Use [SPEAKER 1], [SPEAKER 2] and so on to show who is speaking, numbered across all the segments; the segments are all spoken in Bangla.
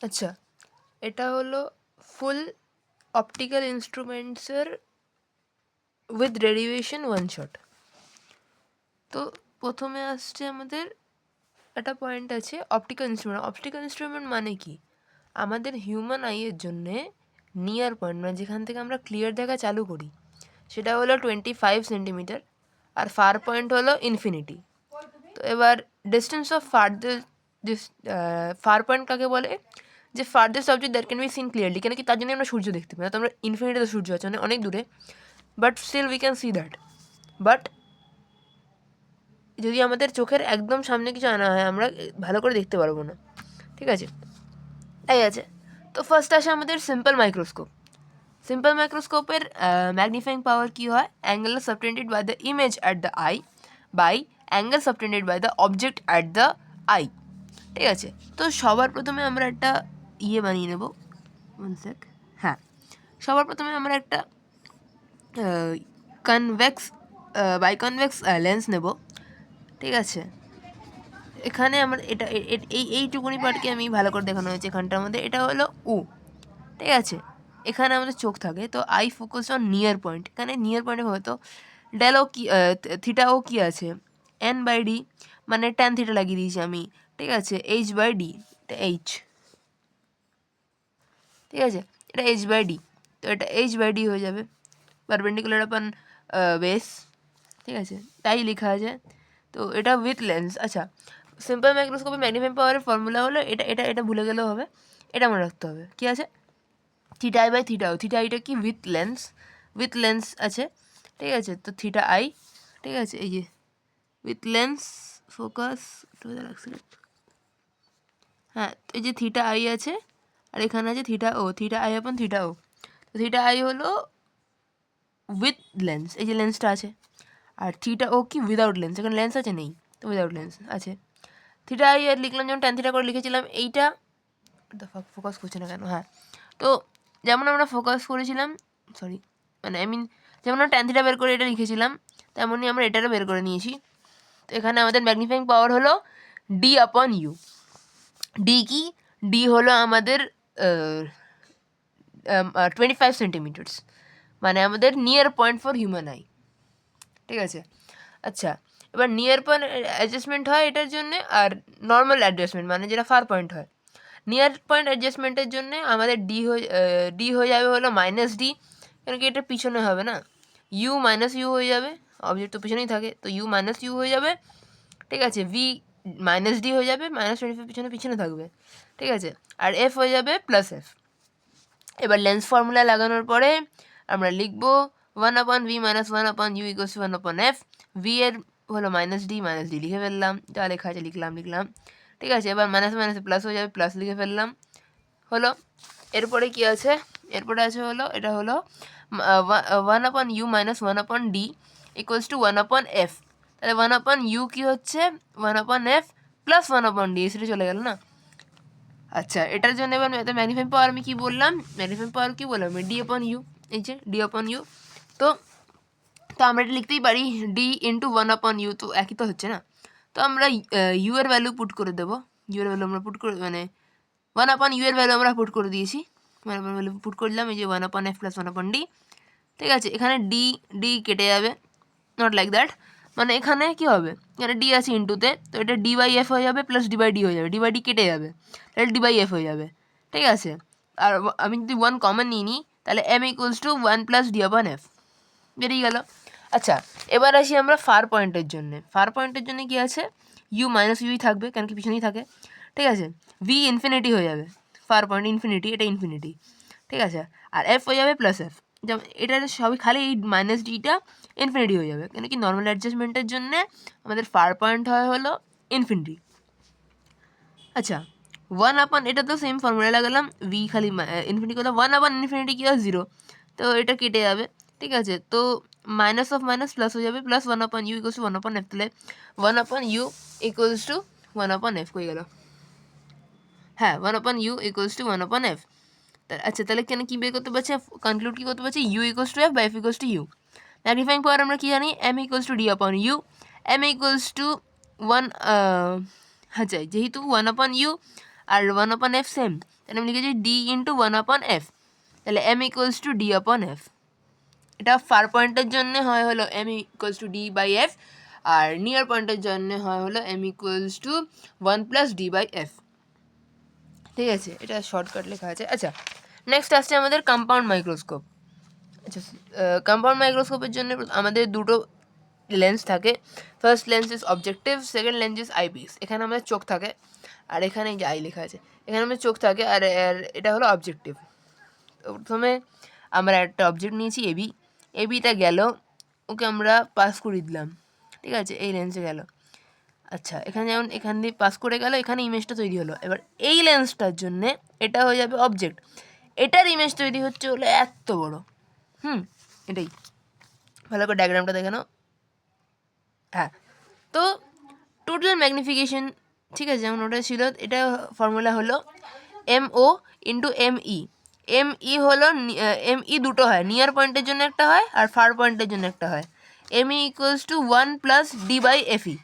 [SPEAKER 1] আচ্ছা, এটা হলো ফুল অপটিক্যাল ইনস্ট্রুমেন্টসের উইথ ডেরিভেশন ওয়ান শট। তো প্রথমে আসছে আমাদের একটা পয়েন্ট আছে অপটিক্যাল ইনস্ট্রুমেন্ট। অপটিক্যাল ইনস্ট্রুমেন্ট মানে কি? আমাদের হিউম্যান আইয়ের জন্যে নিয়ার পয়েন্ট, মানে যেখান থেকে আমরা ক্লিয়ার দেখা চালু করি, সেটা হলো 25 সেন্টিমিটার, আর ফার পয়েন্ট হলো ইনফিনিটি। তো এবার ডিস্টেন্স অফ ফার পয়েন্ট কাকে বলে? যে farthest object that can be seen clearly, কেন কি তার জন্য আমরা সূর্য দেখতে পাই না। তো আমরা ইনফিনিটিতে সূর্য আছে মানে অনেক দূরে, but still we can see that. But যদি আমাদের চোখের একদম সামনে কিছু আনা হয় আমরা ভালো করে দেখতে পারবো না, ঠিক আছে? তাই আছে। তো ফার্স্ট আসে আমাদের সিম্পল মাইক্রোস্কোপ। সিম্পল মাইক্রোস্কোপের ম্যাগনিফাইং পাওয়ার কী হয়? Angle subtended by the image at the eye by angle subtended by the object at the eye, ঠিক আছে? তো সবার প্রথমে আমরা একটা বানিয়ে নেব, ওয়ান সেক। হ্যাঁ, সবার প্রথমে আমরা একটা কনভেক্স বাইকনভেক্স লেন্স নেব, ঠিক আছে? এখানে আমার এটা এইটুকুনি পার্টকে আমি ভালো করে দেখানো হয়েছে এখানটার মধ্যে। এটা হলো উ, ঠিক আছে? এখানে আমাদের চোখ থাকে, তো I focus on near point. এখানে নিয়ার পয়েন্টে হয়তো ডেল ও কি থিটা ও কী আছে এন বাই ডি, মানে ট্যান থিটা লাগিয়ে দিয়েছি আমি, ঠিক আছে? এইচ বাই ডি, এটা এইচ, ঠিক আছে? এটা এইচ বাই ডি, তো এটা এইচ বাই ডি হয়ে যাবে পারপেন্ডিকুলার আপন বেস, ঠিক আছে? তাই লেখা আছে। তো এটা উইথ লেন্স। আচ্ছা, সিম্পল মাইক্রোস্কোপে ম্যাগনিফাইং পাওয়ারের ফর্মুলা হলো এটা এটা এটা ভুলে গেলেও হবে, এটা মনে রাখতে হবে। কী আছে? Theta I by theta O. Theta আইটা কি? উইথ লেন্স আছে, ঠিক আছে? তো থিটা আই, ঠিক আছে? এই যে উইথ লেন্স ফোকাস, হ্যাঁ, এই যে থিটা আই আছে, আর এখানে আছে থিটা ও, থিটা আই আপন থিটা ও। তো থিটা আই হলো উইথ লেন্স, এই যে লেন্সটা আছে, আর থিটা ও কি? Without lens. এখানে লেন্স আছে নেই, তো উইদাউট লেন্স আছে। থিটা আই আর লিখলাম যেমন ট্যান থিটা করে লিখেছিলাম, এইটা ফোকাস করছে না কেন? হ্যাঁ, তো যেমন আমরা ফোকাস করেছিলাম, সরি মানে যেমন আমরা ট্যান থিটা বের করে এটা লিখেছিলাম, তেমনই আমরা এটারও বের করে নিয়েছি। তো এখানে আমাদের ম্যাগনিফাইং পাওয়ার হলো ডি আপন ইউ। ডি কি? ডি হলো আমাদের 25 সেন্টিমিটার্স, মানে আমাদের near point for human I, ঠিক আছে? আচ্ছা, এবার নিয়ার পয়েন্ট অ্যাডজাস্টমেন্ট হয় এটার জন্যে, আর নর্মাল অ্যাডজাস্টমেন্ট মানে যেটা ফার পয়েন্ট হয়। নিয়ার পয়েন্ট অ্যাডজাস্টমেন্টের জন্য আমাদের ডি হয়ে যাবে হলো মাইনাস ডি, কেন কি এটা পিছনে হবে না, ইউ মাইনাস ইউ হয়ে যাবে, অবজেক্ট তো পিছনেই থাকে, তো ইউ মাইনাস ইউ হয়ে যাবে, ঠিক আছে? ভি মাইনাস ডি হয়ে যাবে, -25 পিছনে থাকবে, ঠিক আছে? আর এফ হয়ে যাবে প্লাস এফ। এবার লেন্স ফর্মুলা লাগানোর পরে আমরা লিখব 1/v - 1/u = 1/f। ভি এর হলো মাইনাস ডি লিখে ফেললাম, যা লেখা আছে লিখলাম, ঠিক আছে? এবার মাইনাস মাইনাসে প্লাস হয়ে যাবে, প্লাস লিখে ফেললাম, হলো। এরপরে কি আছে? এরপরে আছে হলো এটা হলো 1/u - 1/d = 1/f। তাহলে 1/u কি হচ্ছে? 1/f প্লাস 1/d, সেটা চলে গেল না? আচ্ছা, এটার জন্য এবার ম্যাগনিফাইং পাওয়ার আমি কী বললাম? ম্যাগনিফাইং পাওয়ার কী বললাম? ডি আপন ইউ, এই যে ডি আপন ইউ। তো তো আমরা এটা লিখতেই পারি ডি ইন্টু 1/u, তো একই তো হচ্ছে না? তো আমরা ইউ এর ভ্যালু পুট করে দেবো। ইউ এর ভ্যালু আমরা পুট করে, মানে 1/u এর ভ্যালু আমরা পুট করে দিয়েছি, 1/u ভ্যালু পুট করে দিলাম, এই যে 1/f প্লাস 1/d, ঠিক আছে? এখানে ডি কেটে যাবে, নট লাইক দ্যাট, মানে এখানে কী হবে? এখানে ডি আছে ইন্টুতে, তো এটা ডি বাই এফ হয়ে যাবে, প্লাস ডি বাই ডি হয়ে যাবে, ডি বাই ডি কেটে যাবে, তাহলে ডি বাই এফ হয়ে যাবে, ঠিক আছে? আর আমি যদি 1 কমন নিই তাহলে m = 1 + d/f বেরিয়ে গেল। আচ্ছা, এবার আসি আমরা ফার পয়েন্টের জন্যে। ফার পয়েন্টের জন্য কি আছে? ইউ মাইনাস ইউই থাকবে, কেন কি পিছনেই থাকে, ঠিক আছে? ভি ইনফিনিটি হয়ে যাবে, ফার পয়েন্ট ইনফিনিটি, এটা ইনফিনিটি, ঠিক আছে? আর এফ হয়ে যাবে প্লাস এফ, যেমন এটা সবই খালি এই মাইনাস ডিটা ইনফিনিটি হয়ে যাবে, কেন কি নর্মাল অ্যাডজাস্টমেন্টের জন্যে আমাদের ফার পয়েন্ট হয় হলো ইনফিনিটি। আচ্ছা, 1/, এটা তো সেম ফর্মুলা লাগালাম, ভি খালি ইনফিনিটি করলাম, 1/∞ কি হয়? 0, তো এটা কেটে যাবে, ঠিক আছে? তো মাইনাস অফ মাইনাস প্লাস হয়ে যাবে, প্লাস 1/u = 1/f, তাহলে 1/u = 1/f হয়ে গেল। হ্যাঁ, 1/u = 1/f। আচ্ছা, তাহলে কেন কী বের করতে পারছি? কনক্লুড কী করতে পারছি? u = f বা f = u। ম্যাগনিফাইং পাওয়ার আমরা কী জানি? m = d/u, m = 1, আচ্ছা, যেহেতু 1/u আর 1/f সেম, তাহলে আমি লিখেছি ডি ইন্টু 1/f, তাহলে m equals to D upon F. এটা ফার পয়েন্টের জন্য হয় হলো m equals to D by F, আর নিয়ার পয়েন্টের জন্য হয় হলো m ইকুয়ালস টু 1 + d/f। ঠিক আছে, এটা শর্টকাট লেখা আছে। আচ্ছা, নেক্সট আসছে আমাদের কম্পাউন্ড মাইক্রোস্কোপ। আচ্ছা, কম্পাউন্ড মাইক্রোস্কোপের জন্য আমাদের দুটো লেন্স থাকে। First lens is objective, second lens is eyepiece. এখানে আমাদের চোখ থাকে, আর এখানে যে আই লেখা আছে, এখানে আমাদের চোখ থাকে, আর এটা হলো অবজেক্টিভ। তো প্রথমে আমরা একটা অবজেক্ট নিয়েছি এবি, এবিটা গেল, ওকে আমরা পাস করে দিলাম। ঠিক আছে, এই লেন্সে গেল। আচ্ছা, এখানে যেমন এখান দিয়ে পাস করে গেল, এখানে ইমেজটা তৈরি হলো। এবার এই লেন্সটার জন্যে এটা হয়ে যাবে অবজেক্ট, এটার ইমেজ তৈরি হচ্ছে হলো এত বড়। এটাই ভালো করে ডায়াগ্রামটা দেখে নাও। হ্যাঁ, তো টোটাল ম্যাগনিফিকেশন, ঠিক আছে, যেমন ওটা ছিল, এটা ফর্মুলা হলো MO ইন্টু ME। ME হলো ME দুটো হয়, নিয়ার পয়েন্টের জন্য একটা হয় আর ফার পয়েন্টের জন্য একটা হয়। ME equals to 1 + d/fe।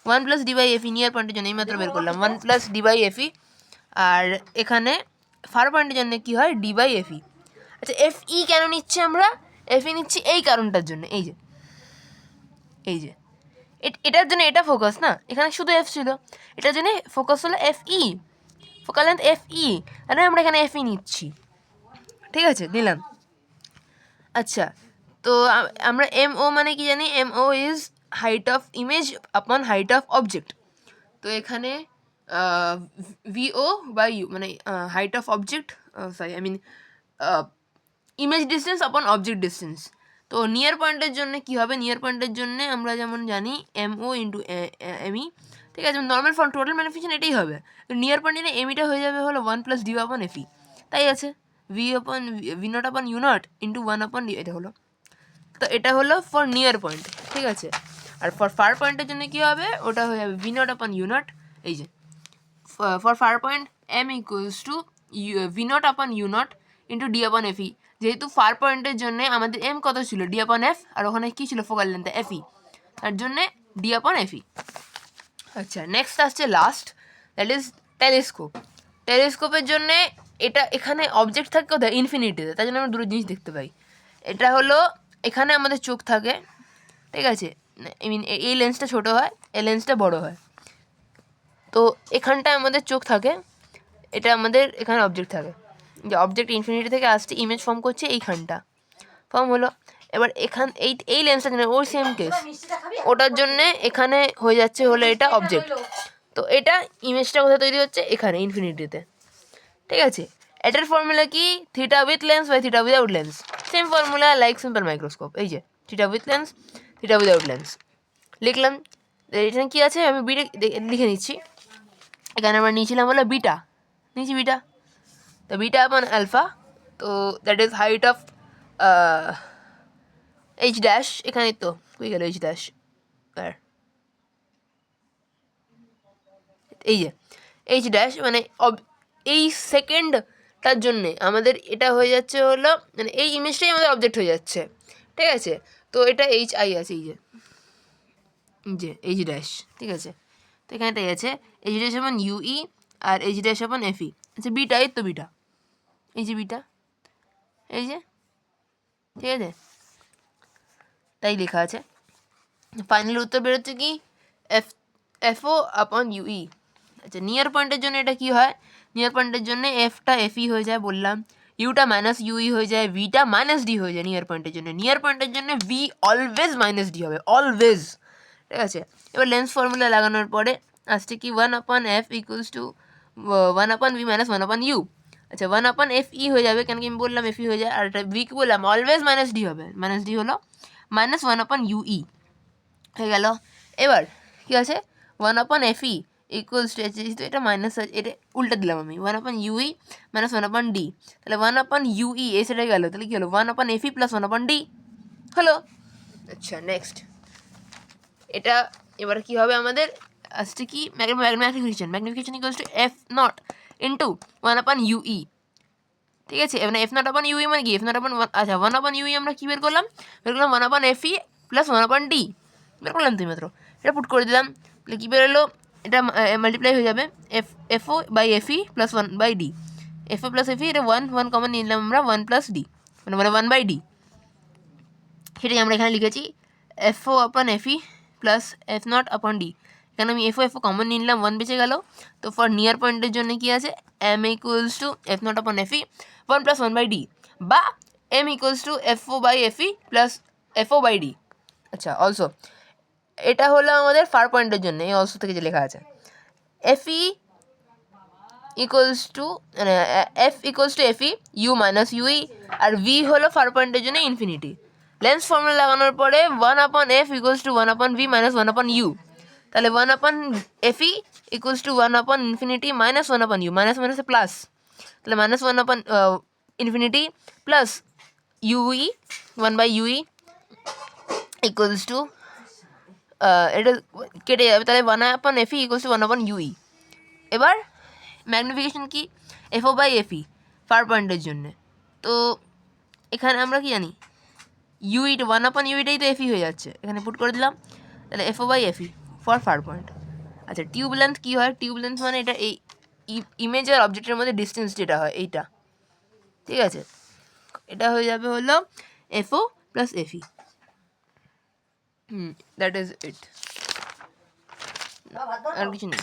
[SPEAKER 1] 1 + d/fe near পয়েন্টের জন্য এই মাত্র বের করলাম, 1 + d/fe। আর এখানে ফার পয়েন্টের জন্য কি হয়, d/fe। আচ্ছা, FE কেন নিচ্ছি আমরা? FE নিচ্ছি এই কারণটার জন্য, এই যে এটার জন্য এটা ফোকাস না, এখানে শুধু এফ ছিল, এটার জন্য ফোকাস হলো FE, ফোকাল লেন্থ FE, আর আমরা এখানে FE নিচ্ছি। ঠিক আছে, দিলাম। আচ্ছা, তো আমরা MO মানে কি জানি? MO is height of image আপন হাইট অফ অবজেক্ট। তো এখানে VO বাই ইউ মানে height of object, image distance আপন অবজেক্ট ডিস্টেন্স। তো নিয়ার পয়েন্টের জন্য কি হবে? নিয়ার পয়েন্টের জন্য আমরা যেমন জানি MO ইন্টু ME। ঠিক আছে, নর্মাল ফর্ম টোটাল ম্যাগনিফিকেশন এটাই হবে। তো নিয়ার পয়েন্টে এমিটা হয়ে যাবে হলো 1 + d/fe। তাই আছে V0/u0 ইন্টু 1/d, এটা হলো। তো এটা হলো ফর নিয়ার পয়েন্ট। ঠিক আছে, আর ফর ফার পয়েন্টের জন্য কি হবে? ওটা হয়ে যাবে V0/u0। এই যে for far point m equals to V0/u0 into d/fe। যেহেতু ফার পয়েন্টের জন্য আমাদের m কত ছিল? d/f, আর ওখানে কী ছিল? ফোকাল লেন্থ FE, তার জন্যে d/fe। আচ্ছা, নেক্সট আসছে লাস্ট, দ্যাট ইজ টেলিস্কোপ। টেলিস্কোপের জন্যে এটা এখানে অবজেক্ট থাকে কোথায়? ইনফিনিটিতে, তার জন্য আমরা দুটো জিনিস দেখতে পাই। এটা হলো এখানে আমাদের চোখ থাকে, ঠিক আছে, এই লেন্সটা ছোটো হয়, এই লেন্সটা বড় হয়। তো এখানটায় আমাদের চোখ থাকে, এটা আমাদের এখানে অবজেক্ট থাকে। যে অবজেক্ট ইনফিনিটি থেকে আসছে, ইমেজ ফর্ম করছে এইখানটা, ফর্ম হলো। এবার এই লেন্সটার জন্য ওই সেম কেস, ওটার জন্যে এখানে হয়ে যাচ্ছে হলো এটা অবজেক্ট। তো এটা ইমেজটা কোথায় তৈরি হচ্ছে? এখানে ইনফিনিটিতে। ঠিক আছে, এটার ফর্মুলা কি? Theta with lens by theta without lens. Same formula like simple microscope. এই যে theta with lens, theta without lens লিখলাম। এখানে কী আছে আমি বিটা লিখে নিচ্ছি। এখানে আমরা নিয়েছিলাম হলো বিটা, নিয়েছি বিটা। তো বিটা আপন আলফা, তো that is height of H dash. এখানে তো কই গেল এইচ ড্যাশ? এই যে এইচ ড্যাশ মানে এই সেকেন্ডটার জন্যে আমাদের এটা হয়ে যাচ্ছে হলো, মানে এই ইমেজটাই আমাদের অবজেক্ট হয়ে যাচ্ছে। ঠিক আছে, তো এটা HI আছে, এই যে এইচ ড্যাশ। ঠিক আছে, তো এখানটাই আছে এইচ ড্যাশ আপন UE আর এইচ ড্যাশ আপন FE। আচ্ছা, বিটা, এই তো বিটা, এই যে বিটা, এই যে, ঠিক আছে, তাই লেখা আছে। ফাইনাল উত্তর বেরোচ্ছে কি? FO আপন UE। আচ্ছা, নিয়ার পয়েন্টের জন্য এটা কি হয়? নিয়ার পয়েন্টের জন্য এফটা FE হয়ে যায় বললাম, ইউটা -UE হয়ে যায়, ভিটা -D হয়ে যায় নিয়ার পয়েন্টের জন্য। নিয়ার পয়েন্টের জন্য ভি অলওয়েজ -D হবে, অলওয়েজ। ঠিক আছে, এবার লেন্স ফর্মুলা লাগানোর পরে আসছে কি? 1/f equals to 1/v - 1/u। আচ্ছা, 1/fe হয়ে যাবে, কেন কি আমি বললাম FE হয়ে যায়, আর এটা ভি কি বললাম? অলওয়েজ -D হবে, -D হলো -1/UE হয়ে গেল। এবার কি আছে? 1/fe ইকুয়ালস টু, যেহেতু এটা মাইনাস আছে, এটা উল্টা দিলাম আমি, 1/UE - 1/d। তাহলে 1/UE এ সেটা গেল, তাহলে কী হলো? 1/fe + 1/d হলো। আচ্ছা, নেক্সট এটা এবার কী হবে আমাদের? আসছে কি? Magnification equals to f0 into 1/UE। ঠিক আছে, মানে f0/UE মানে কি? আচ্ছা, 1/UE আমরা কী বের করলাম? 1/fe + 1/d বের করলাম তো মাত্র। এটা পুট করে দিলাম, তাহলে কী বেরোলো? এটা মাল্টিপ্লাই হয়ে যাবে FO/FE + 1/d। এফও প্লাস এফি, এটা 1 কমন নিলাম আমরা, 1+d, মানে 1/d, সেটাই আমরা এখানে লিখেছি এফও আপন এফি প্লাস এফ নট আপন ডি। এখানে আমি এফও কমন নিলাম, 1 বেঁচে গেল। তো ফর নিয়ার পয়েন্টের জন্য কি আছে, M equals to F naught upon F E 1+1/d, বা এম ইকুয়ালস টু এফও/এফি প্লাস এফও/ডি। আচ্ছা, অলসো এটা হলো আমাদের ফার পয়েন্টের জন্য, এই অলসো থেকে যে লেখা আছে এফই ইকুয়ালস টু, মানে F equals to F E U minus U E, আর ভি হলো ফার পয়েন্টের জন্য ইনফিনিটি। লেন্স ফর্মুলা লাগানোর পরে 1/f equals to 1/v minus 1/u, তাহলে 1/fe equals to 1/infinity minus 1/u, minus মাইনাসে প্লাস, তাহলে minus 1/infinity plus UE 1/ue equals to, এটা কেটে যাবে, তাহলে 1/fe ইকুয়ালস টু 1/ue। এবার ম্যাগনিফিকেশন কি, এফও/এফি ফার পয়েন্টের জন্যে, তো এখানে আমরা কি জানি, ইউইটা 1/ইউইটাই তো এফি হয়ে যাচ্ছে, এখানে পুট করে দিলাম, তাহলে এফও/এফি ফর ফার পয়েন্ট। আচ্ছা, টিউব লেন্থ কী হয়, টিউব লেন্থ মানে এটা এই ইমেজ আর অবজেক্টের মধ্যে ডিস্টেন্স যেটা হয় এইটা, ঠিক আছে, এটা হয়ে যাবে হলো এফও প্লাস এফি। দ্যাট ইজ ইট, আর কিছু নেই।